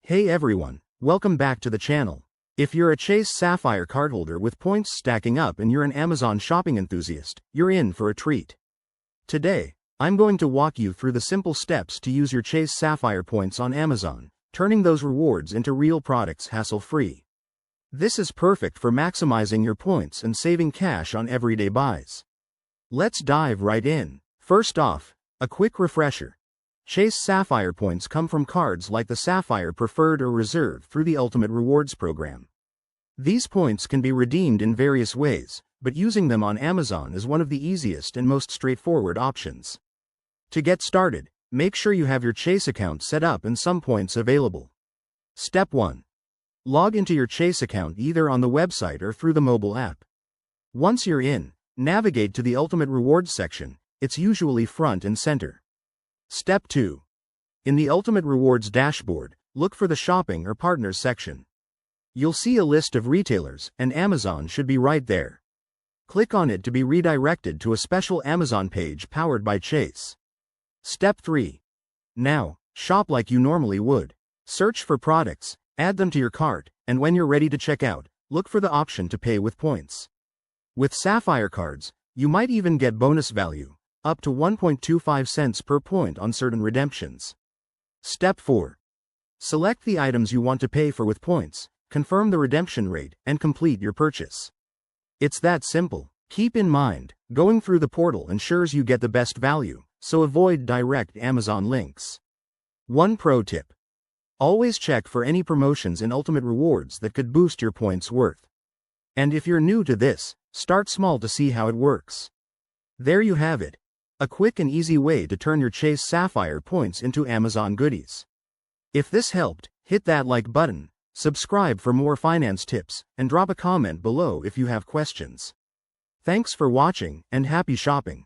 Hey everyone, welcome back to the channel. If you're a Chase Sapphire cardholder with points stacking up and you're an Amazon shopping enthusiast, you're in for a treat. Today, I'm going to walk you through the simple steps to use your Chase Sapphire points on Amazon, turning those rewards into real products hassle-free. This is perfect for maximizing your points and saving cash on everyday buys. Let's dive right in. First off, a quick refresher. Chase Sapphire points come from cards like the Sapphire Preferred or Reserve through the Ultimate Rewards program. These points can be redeemed in various ways, but using them on Amazon is one of the easiest and most straightforward options. To get started, make sure you have your Chase account set up and some points available. Step 1. Log into your Chase account either on the website or through the mobile app. Once you're in, navigate to the Ultimate Rewards section. It's usually front and center. Step 2. In the Ultimate Rewards dashboard, look for the Shopping or Partners section. You'll see a list of retailers, and Amazon should be right there. Click on it to be redirected to a special Amazon page powered by Chase. Step 3. Now, shop like you normally would. Search for products, add them to your cart, and when you're ready to check out, look for the option to pay with points. With Sapphire cards, you might even get bonus value, up to 1.25 cents per point on certain redemptions. Step 4. Select the items you want to pay for with points, confirm the redemption rate, and complete your purchase. It's that simple. Keep in mind, going through the portal ensures you get the best value, so avoid direct Amazon links. One pro tip. Always check for any promotions in Ultimate Rewards that could boost your points worth. And if you're new to this, start small to see how it works. There you have it. A quick and easy way to turn your Chase Sapphire points into Amazon goodies. If this helped, hit that like button, subscribe for more finance tips, and drop a comment below if you have questions. Thanks for watching, and happy shopping.